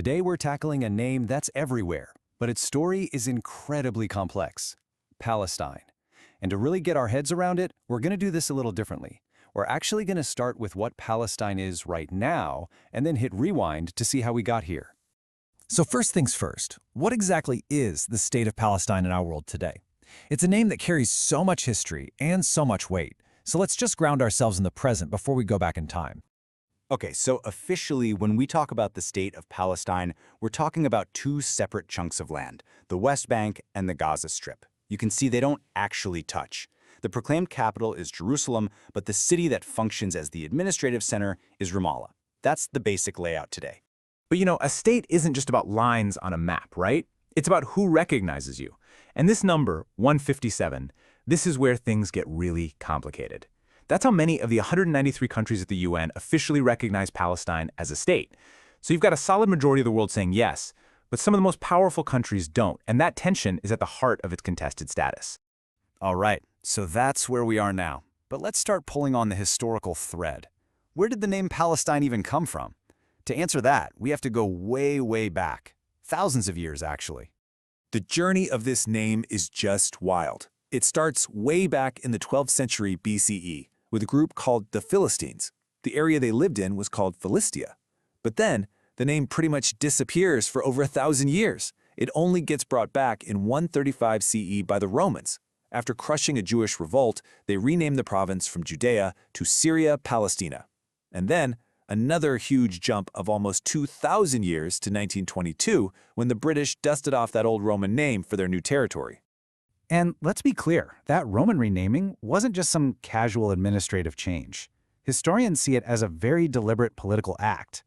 Today we're tackling a name that's everywhere, but its story is incredibly complex: Palestine. And to really get our heads around it, we're going to do this a little differently. We're actually going to start with what Palestine is right now, and then hit rewind to see how we got here. So first things first, what exactly is the State of Palestine in our world today? It's a name that carries so much history and so much weight, so let's just ground ourselves in the present before we go back in time. Okay, so officially, when we talk about the State of Palestine, we're talking about two separate chunks of land, the West Bank and the Gaza Strip. You can see they don't actually touch. The proclaimed capital is Jerusalem, but the city that functions as the administrative center is Ramallah. That's the basic layout today. But a state isn't just about lines on a map, right? It's about who recognizes you. And this number, 157, this is where things get really complicated. That's how many of the 193 countries at the UN officially recognize Palestine as a state. So you've got a solid majority of the world saying yes, but some of the most powerful countries don't, and that tension is at the heart of its contested status. All right, so that's where we are now. But let's start pulling on the historical thread. Where did the name Palestine even come from? To answer that, we have to go way, way back. Thousands of years, actually. The journey of this name is just wild. It starts way back in the 12th century BCE with a group called the Philistines. The area they lived in was called Philistia. But then, the name pretty much disappears for over 1,000 years. It only gets brought back in 135 CE by the Romans. After crushing a Jewish revolt, they renamed the province from Judea to Syria Palestina. And then, another huge jump of almost 2,000 years to 1922, when the British dusted off that old Roman name for their new territory. And let's be clear, that Roman renaming wasn't just some casual administrative change. Historians see it as a very deliberate political act.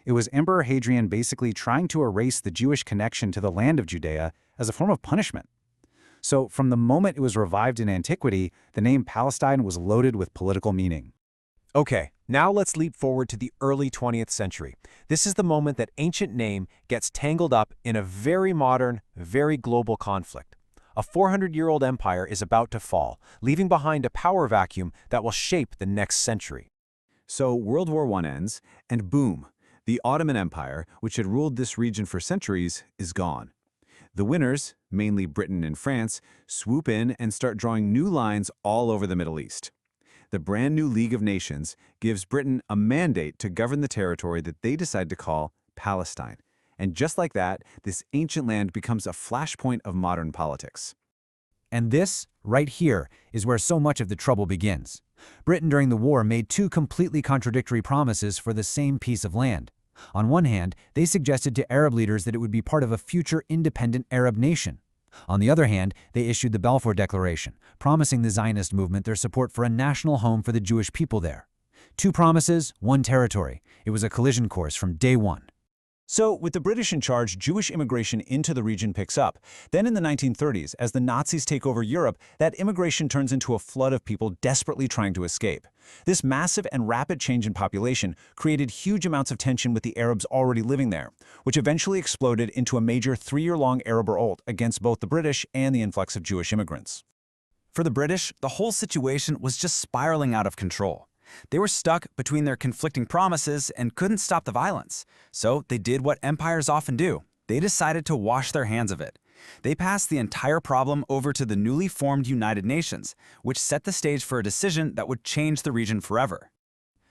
It was Emperor Hadrian basically trying to erase the Jewish connection to the land of Judea as a form of punishment. So from the moment it was revived in antiquity, the name Palestine was loaded with political meaning. Okay, now let's leap forward to the early 20th century. This is the moment that ancient name gets tangled up in a very modern, very global conflict. A 400-year-old empire is about to fall, leaving behind a power vacuum that will shape the next century. So World War I ends, and boom, the Ottoman Empire, which had ruled this region for centuries, is gone. The winners, mainly Britain and France, swoop in and start drawing new lines all over the Middle East. The brand new League of Nations gives Britain a mandate to govern the territory that they decide to call Palestine. And just like that, this ancient land becomes a flashpoint of modern politics. And this, right here, is where so much of the trouble begins. Britain during the war made two completely contradictory promises for the same piece of land. On one hand, they suggested to Arab leaders that it would be part of a future independent Arab nation. On the other hand, they issued the Balfour Declaration, promising the Zionist movement their support for a national home for the Jewish people there. Two promises, one territory. It was a collision course from day one. So, with the British in charge, Jewish immigration into the region picks up. Then in the 1930s, as the Nazis take over Europe, that immigration turns into a flood of people desperately trying to escape. This massive and rapid change in population created huge amounts of tension with the Arabs already living there, which eventually exploded into a major 3-year-long Arab revolt against both the British and the influx of Jewish immigrants. For the British, the whole situation was just spiraling out of control. They were stuck between their conflicting promises and couldn't stop the violence. So they did what empires often do. They decided to wash their hands of it. They passed the entire problem over to the newly formed United Nations, which set the stage for a decision that would change the region forever.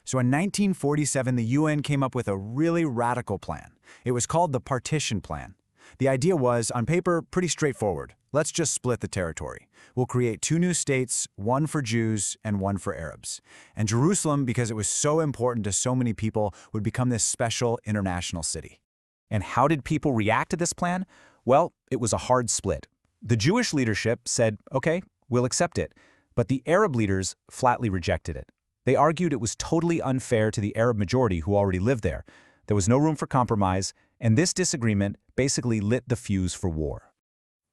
So in 1947, the UN came up with a really radical plan. It was called the Partition Plan. The idea was, on paper, pretty straightforward. Let's just split the territory. We'll create two new states, one for Jews and one for Arabs. And Jerusalem, because it was so important to so many people, would become this special international city. And how did people react to this plan? Well, it was a hard split. The Jewish leadership said, okay, we'll accept it. But the Arab leaders flatly rejected it. They argued it was totally unfair to the Arab majority who already lived there. There was no room for compromise, and this disagreement basically lit the fuse for war.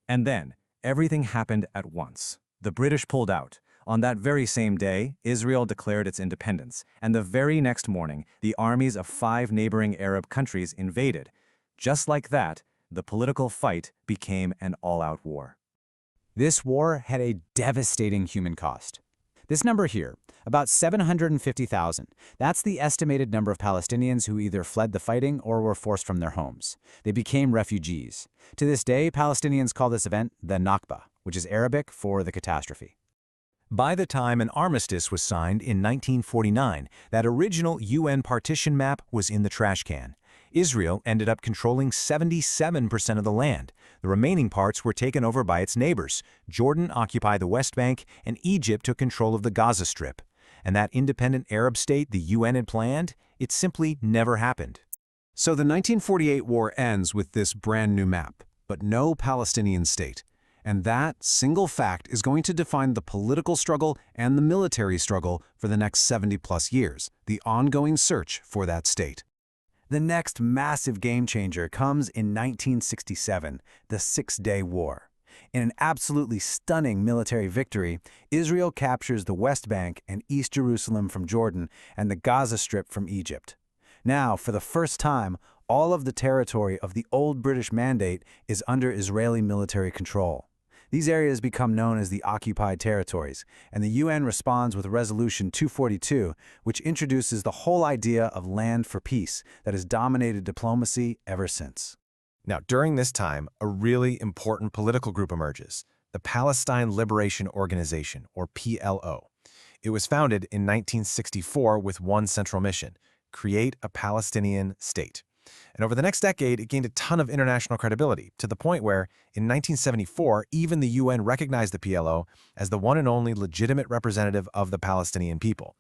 And then, everything happened at once. The British pulled out. On that very same day, Israel declared its independence, and the very next morning, the armies of 5 neighboring Arab countries invaded. Just like that, the political fight became an all-out war. This war had a devastating human cost. This number here, About 750,000. That's the estimated number of Palestinians who either fled the fighting or were forced from their homes. They became refugees. To this day, Palestinians call this event the Nakba, which is Arabic for the catastrophe. By the time an armistice was signed in 1949, that original UN partition map was in the trash can. Israel ended up controlling 77% of the land. The remaining parts were taken over by its neighbors. Jordan occupied the West Bank, and Egypt took control of the Gaza Strip. And that independent Arab state the UN had planned, it simply never happened. So the 1948 war ends with this brand new map, but no Palestinian state. And that single fact is going to define the political struggle and the military struggle for the next 70-plus years, the ongoing search for that state. The next massive game changer comes in 1967, the Six-Day War. In an absolutely stunning military victory, Israel captures the West Bank and East Jerusalem from Jordan and the Gaza Strip from Egypt. Now, for the first time, all of the territory of the old British Mandate is under Israeli military control. These areas become known as the occupied territories, and the UN responds with Resolution 242, which introduces the whole idea of land for peace that has dominated diplomacy ever since. Now, during this time, a really important political group emerges, the Palestine Liberation Organization, or PLO. It was founded in 1964 with one central mission: create a Palestinian state. And over the next decade, it gained a ton of international credibility, to the point where, in 1974, even the UN recognized the PLO as the one and only legitimate representative of the Palestinian people.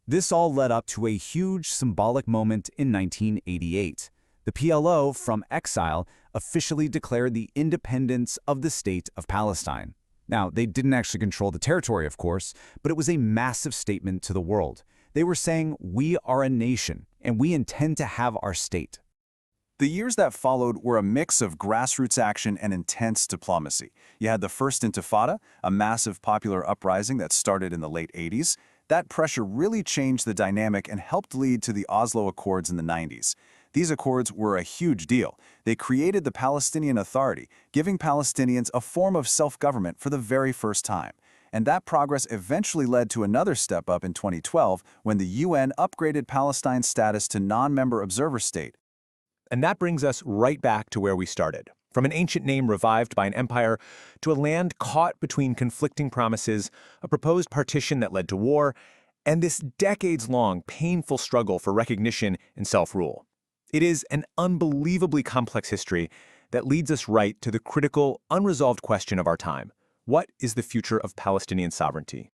This all led up to a huge symbolic moment in 1988. The PLO, from exile, officially declared the independence of the State of Palestine. Now, they didn't actually control the territory, of course, but it was a massive statement to the world. They were saying, we are a nation, and we intend to have our state. The years that followed were a mix of grassroots action and intense diplomacy. You had the First Intifada, a massive popular uprising that started in the late 80s. That pressure really changed the dynamic and helped lead to the Oslo Accords in the 90s. These accords were a huge deal. They created the Palestinian Authority, giving Palestinians a form of self-government for the very first time. And that progress eventually led to another step up in 2012 when the UN upgraded Palestine's status to non-member observer state. And that brings us right back to where we started. From an ancient name revived by an empire to a land caught between conflicting promises, a proposed partition that led to war, and this decades-long, painful struggle for recognition and self-rule. It is an unbelievably complex history that leads us right to the critical, unresolved question of our time. What is the future of Palestinian sovereignty?